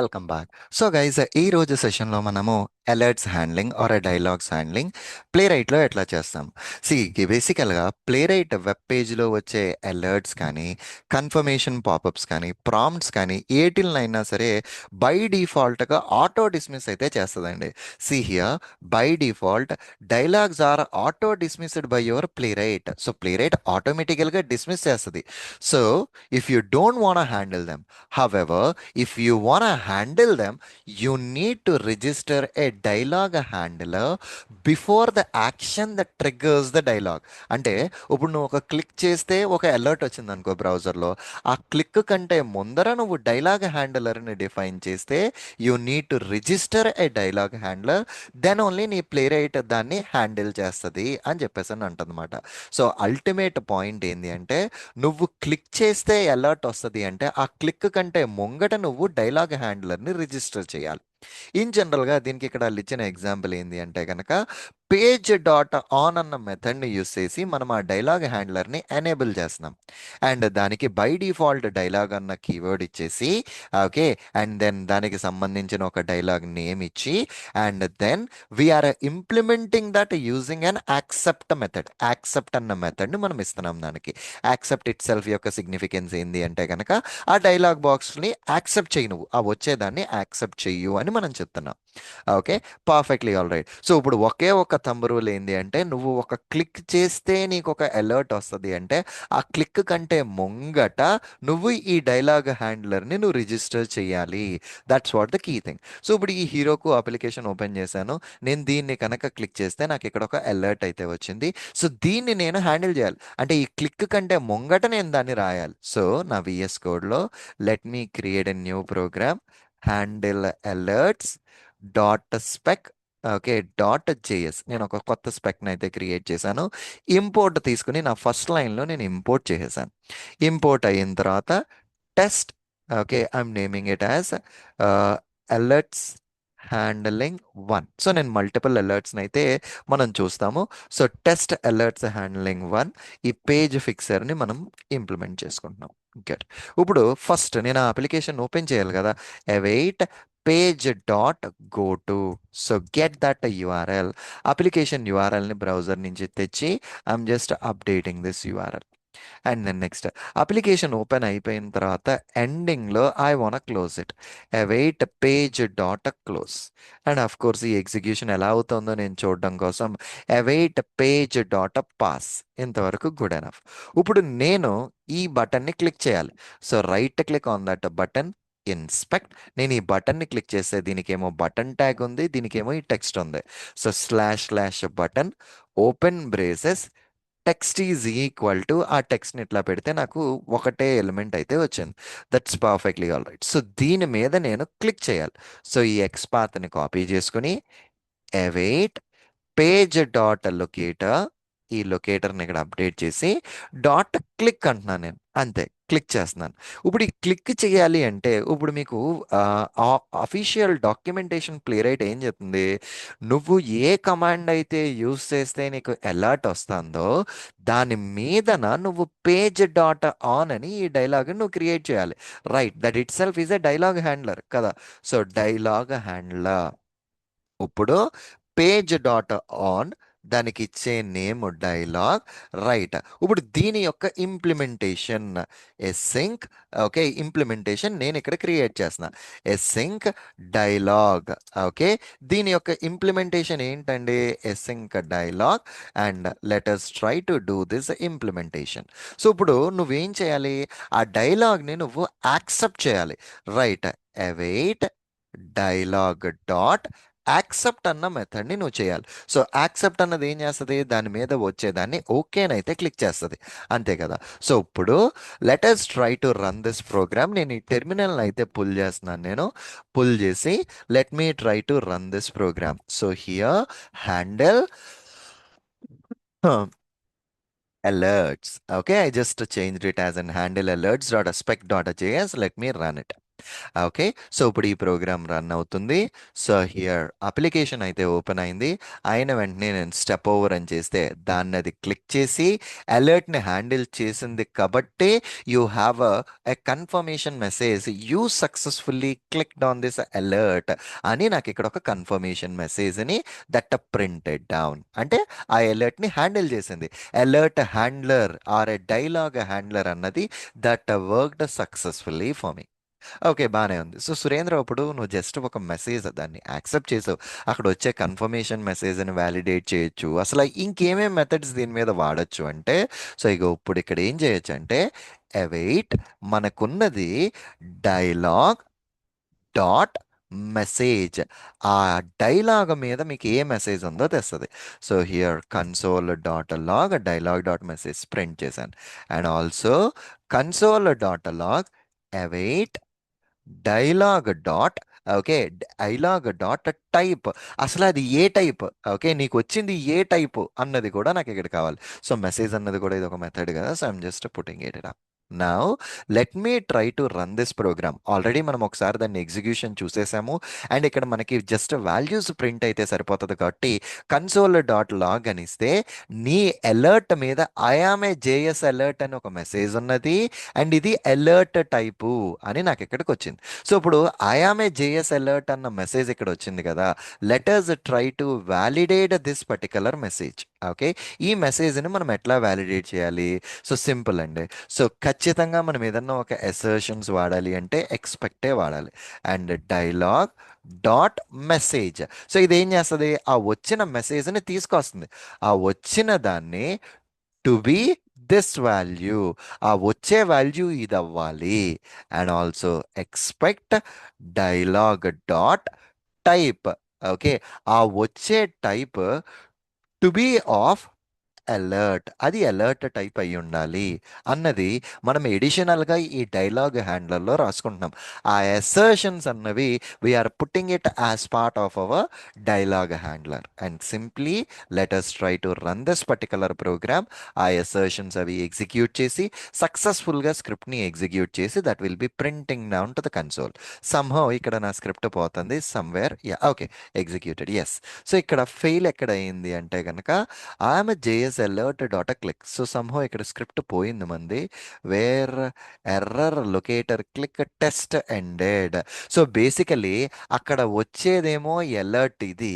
Welcome back. So guys, ఈ రోజు సెషన్లో మనము alerts handling or dialogs handling ప్లే రైట్లో ఎట్లా చేస్తాం. సి బేసికల్గా ప్లే రైట్ వెబ్ పేజ్లో వచ్చే అలర్ట్స్ కానీ కన్ఫర్మేషన్ పాపప్స్ కానీ ప్రాంప్ట్స్ కానీ ఏటిల్నైనా సరే బై డిఫాల్ట్గా ఆటో డిస్మిస్ అయితే చేస్తుందండి. See here, by default dialogs are auto dismissed by your Playwright. So Playwright ఆటోమేటికల్గా డిస్మిస్ చేస్తుంది. So if you don't want handle them, however, if you want to handle them, you need to register a dialogue handler before the action that triggers the dialogue. అంటే ఇప్పుడు నువ్వు ఒక click చేస్తే ఒక alert వచ్చింది అనుకో బ్రౌజర్లో, ఆ క్లిక్ కంటే ముందర నువ్వు డైలాగ్ హ్యాండిలర్ని డిఫైన్ చేస్తే you need to register a dialog handler, then only నీ ప్లే రైట్ దాన్ని హ్యాండిల్ చేస్తుంది అని చెప్పేసి అని అంటదన్నమాట. సో అల్టిమేట్ పాయింట్ ఏంటి అంటే, నువ్వు క్లిక్ చేస్తే అలర్ట్ వస్తుంది అంటే ఆ క్లిక్ కంటే ముంగట నువ్వు డైలాగ్ హ్యాండ్లర్ని రిజిస్టర్ చేయాలి. ఇన్ జనరల్గా దీనికి ఇక్కడ వాళ్ళు ఇచ్చిన ఎగ్జాంపుల్ ఏంటి అంటే కనుక, పేజ్ డాట్ ఆన్ అన్న మెథడ్ని యూస్ చేసి మనం ఆ డైలాగ్ హ్యాండ్లర్ని ఎనేబుల్ చేస్తున్నాం. అండ్ దానికి బై డిఫాల్ట్ డైలాగ్ అన్న కీవర్డ్ ఇచ్చేసి, ఓకే, అండ్ దెన్ దానికి సంబంధించిన ఒక డైలాగ్ నేమ్ ఇచ్చి, and then we're implementing that using an accept method. Accept అన్న మెథడ్ని మనం ఇస్తున్నాం. దానికి యాక్సెప్ట్ ఇట్ సెల్ఫ్ యొక్క సిగ్నిఫికెన్స్ ఏంది అంటే కనుక, ఆ డైలాగ్ బాక్స్ని యాక్సెప్ట్ చేయి, నువ్వు ఆ వచ్చేదాన్ని యాక్సెప్ట్ చెయ్యు అని మనం చెప్తున్నాం. Okay, perfectly all right. So ఇప్పుడు ఒకే ఒక థంబ్ రూల్ ఏంది అంటే, నువ్వు ఒక క్లిక్ చేస్తే నీకు ఒక అలర్ట్ వస్తుంది అంటే ఆ క్లిక్ కంటే ముంగట నువ్వు ఈ డైలాగ్ హ్యాండ్లర్ని నువ్వు రిజిస్టర్ చేయాలి. That's what the key thing. So ఇప్పుడు ఈ హీరోకు అప్లికేషన్ ఓపెన్ చేశాను, నేను దీన్ని కనుక క్లిక్ చేస్తే నాకు ఇక్కడ ఒక అలర్ట్ అయితే వచ్చింది. సో దీన్ని నేను హ్యాండిల్ చేయాలి అంటే ఈ క్లిక్ కంటే ముంగట నేను దాన్ని రాయాలి. సో నా విఎస్ కోడ్లో let me create a new program, handle alerts dot spec, okay, dot JS. నేను ఒక కొత్త స్పెక్ని అయితే క్రియేట్ చేశాను. ఇంపోర్ట్ తీసుకుని నా ఫస్ట్ లైన్లో నేను ఇంపోర్ట్ చేసేసాను. ఇంపోర్ట్ అయిన తర్వాత test, okay, I'm naming it as alerts handling 1. So నేను మల్టిపుల్ అలర్ట్స్ని అయితే మనం చూస్తాము. సో టెస్ట్ అలర్ట్స్ హ్యాండ్లింగ్ 1 ఈ పేజ్ ఫిక్సర్ని మనం ఇంప్లిమెంట్ చేసుకుంటున్నాం. గెట్. ఇప్పుడు ఫస్ట్ నేను ఆ అప్లికేషన్ ఓపెన్ చేయాలి కదా, await page dot go to. So get that URL, application యూఆర్ఎల్ని బ్రౌజర్ నుంచి తెచ్చి I'm just updating this URL. And then next application open అయిపోయిన తర్వాత ఎండింగ్లో I want close it, await page dot close. And of course ఈ execution ఎలా అవుతుందో నేను చూడడం కోసం అవైట్ పేజ్ డాట్ పాస్. ఇంతవరకు గుడ్ ఎనఫ్. ఇప్పుడు నేను ఈ బటన్ని క్లిక్ చేయాలి. So right click on that button, inspect. నేను ఈ బటన్ని క్లిక్ చేస్తే దీనికేమో బటన్ ట్యాగ్ ఉంది, దీనికేమో ఈ టెక్స్ట్ ఉంది. So slash slash button open braces text is equal to, ఆ టెక్స్ట్ని ఇట్లా పెడితే నాకు ఒకటే ఎలిమెంట్ అయితే వచ్చింది. That's perfectly all right. So దీని మీద నేను క్లిక్ చేయాలి. సో ఈ ఎక్స్ పాత్ని కాపీ చేసుకుని అవైట్ పేజ్ డాట్ లొకేటర్, ఈ లొకేటర్ని ఇక్కడ అప్డేట్ చేసి డాట్ క్లిక్ అంటున్నాను నేను, అంతే క్లిక్ చేస్తున్నాను. ఇప్పుడు ఈ క్లిక్ చేయాలి అంటే ఇప్పుడు మీకు అఫీషియల్ డాక్యుమెంటేషన్ ప్లే రైట్ ఏం చెప్తుంది, నువ్వు ఏ కమాండ్ అయితే యూస్ చేస్తే నీకు అలర్ట్ వస్తుందో దాని మీదన నువ్వు పేజ్ డాట్ ఆన్ అని ఈ డైలాగ్ నువ్వు క్రియేట్ చేయాలి. Right, that it self is a dialog handler కదా. సో డైలాగ్ హ్యాండ్లర్ ఇప్పుడు పేజ్ డాట్ ఆన్, దానికి ఇచ్చే నేమ్ డైలాగ్, రైట్. ఇప్పుడు దీని యొక్క ఇంప్లిమెంటేషన్ ఎసింక్, ఓకే, ఇంప్లిమెంటేషన్ నేను ఇక్కడ క్రియేట్ చేస్తున్నా, ఎసింక్ డైలాగ్. ఓకే, దీని యొక్క ఇంప్లిమెంటేషన్ ఏంటండి, async dialog. And let's try to do this implementation. So ఇప్పుడు నువ్వేం చేయాలి, ఆ డైలాగ్ని నువ్వు యాక్సెప్ట్ చేయాలి. Right, await dialog dot accept అన్న మెథడ్ని నువ్వు చేయాలి. సో యాక్సెప్ట్ అన్నది ఏం చేస్తుంది, దాని మీద వచ్చేదాన్ని ఓకేనైతే క్లిక్ చేస్తుంది, అంతే కదా. సో ఇప్పుడు let us try to run this program. నేను ఈ టెర్మినల్ అయితే పుల్ చేస్తున్నాను, నేను పుల్ చేసి let me try to run this program. So here handle alerts. Okay, I just changed it as an handle alerts.spec.js. Let me run it. Okay. So ఇప్పుడు ఈ program run అవుతుంది. So here application అయితే open అయింది. అయిన వెంటనే నేను step over అని చేస్తే దాన్ని అది క్లిక్ చేసి అలర్ట్ని హ్యాండిల్ చేసింది కాబట్టి you have a confirmation message you successfully clicked on this alert అని నాకు ఇక్కడ ఒక కన్ఫర్మేషన్ మెసేజ్ని దట్ ప్రింటెడ్ డౌన్. అంటే ఆ అలర్ట్ని హ్యాండిల్ చేసింది. Alert handler or a dialog handler అన్నది that worked successfully for me. Okay. బానే ఉంది. సో, సురేంద్ర ఇప్పుడు నువ్వు జస్ట్ ఒక మెసేజ్ దాన్ని యాక్సెప్ట్ చేసావు. అక్కడ వచ్చే కన్ఫర్మేషన్ మెసేజ్‌ని వాలిడేట్ చేయొచ్చు. అసల ఇంకేమేం మెథడ్స్ దీని మీద వాడొచ్చు అంటే, సో, ఇగో ఇప్పుడు ఇక్కడ ఏం చేయొచ్చంటే, అవైట్ మనకున్నది డైలాగ్ డాట్ మెసేజ్. ఆ డైలాగ్ మీద మీకు ఏ మెసేజ్ ఉందో తెస్తది. So, here console dot log dialog dot message print చేశాను. And also console dot log await dialog dot okay. Dialog dot type. అసలు అది ఏ టైప్? ఓకే. నీకు వచ్చింది ఏ టైప్ అన్నది కూడా నాకు ఇక్కడ కావాలి. సో మెసేజ్ అన్నది కూడా ఇది ఒక మెథడ్ కదా. So I'm just putting it up. Now let me try to run this program. Already మనం ఒకసారి దాన్ని ఎగ్జిక్యూషన్ చూసేసాము. అండ్ ఇక్కడ మనకి జస్ట్ వాల్యూస్ ప్రింట్ అయితే సరిపోతుంది కాబట్టి కన్సోల్ డాట్ లాగ్ అని ఇస్తే నీ అలర్ట్ మీద ఐఆమ్ ఏ జేఎస్ అలర్ట్ అని ఒక మెసేజ్ ఉన్నది. అండ్ ఇది అలర్ట్ టైపు అని నాకు ఇక్కడికి వచ్చింది. సో ఇప్పుడు ఐఆమ్ ఏ జేఎస్ అలర్ట్ అన్న మెసేజ్ ఇక్కడ వచ్చింది కదా. Letters try to validate this particular message. Okay. ఈ మెసేజ్ని మనం ఎట్లా వ్యాలిడేట్ చేయాలి? సో సింపుల్ అండి. సో ఖచ్చితంగా మనం ఏదన్నా ఒక అసర్షన్స్ వాడాలి అంటే ఎక్స్పెక్టే వాడాలి. And dialogue dot message. So ఇదేం చేస్తుంది? ఆ వచ్చిన మెసేజ్ని తీసుకొస్తుంది. ఆ వచ్చిన దాన్ని టు బి దిస్ వాల్యూ. ఆ వచ్చే వాల్యూ ఇది అవ్వాలి. And also expect dialogue dot type. Okay. ఆ వచ్చే type to be of alert. అది అలర్ట్ టైప్ అయి ఉండాలి అన్నది మనం ఎడిషనల్గా ఈ డైలాగ్ హ్యాండ్లర్లో రాసుకుంటున్నాం. ఆ అసర్షన్స్ అన్నవి we're putting it as part of our dialog handler. And simply let us try to run this particular program. ఆ అసర్షన్స్ అవి ఎగ్జిక్యూట్ చేసి సక్సెస్ఫుల్గా స్క్రిప్ట్ని ఎగ్జిక్యూట్ చేసి that will be printing down to the console. Somehow ఇక్కడ నా script పోతుంది somewhere. Ya okay. Executed. Yes. So ఇక్కడ ఫెయిల్ ఎక్కడ అయింది అంటే కనుక I'm JS alert dot click. So somehow ఇక్కడ స్క్రిప్ట్ పోయింది మంది. Where error locator click test ended. So basically అక్కడ వచ్చేదేమో అలర్ట్ ఇది,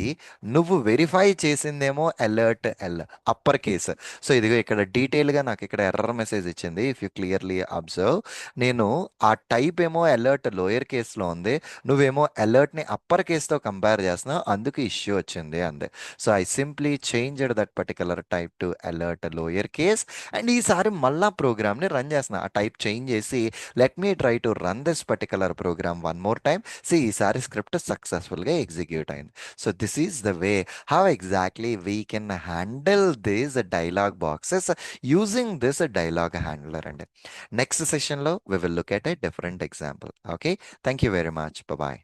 నువ్వు వెరిఫై చేసిందేమో alert L upper case. So ఇదిగో ఇక్కడ డీటెయిల్గా నాకు ఇక్కడ ఎర్రర్ మెసేజ్ ఇచ్చింది. ఇఫ్ యూ క్లియర్లీ అబ్జర్వ్, నేను ఆ టైప్ ఏమో అలర్ట్ లోయర్ కేస్లో ఉంది, నువ్వేమో అలర్ట్ని అప్పర్ కేస్తో కంపేర్ చేస్తున్నావు, అందుకు ఇష్యూ వచ్చింది అంది. So I simply changed that particular type to alert lower case. And ఈసారి మళ్ళా ప్రోగ్రామ్ని రన్ చేస్తున్నా. ఆ టైప్ చేంజ్ చేసి let me try to run this particular program one more time. So ఈసారి స్క్రిప్ట్ సక్సెస్ఫుల్గా ఎగ్జిక్యూట్ అయింది. So this is the way how exactly we can handle this dialog boxes using this dialog handler అండి. Next సెషన్లో we will look at a different example. Okay. Thank you very much. Bye.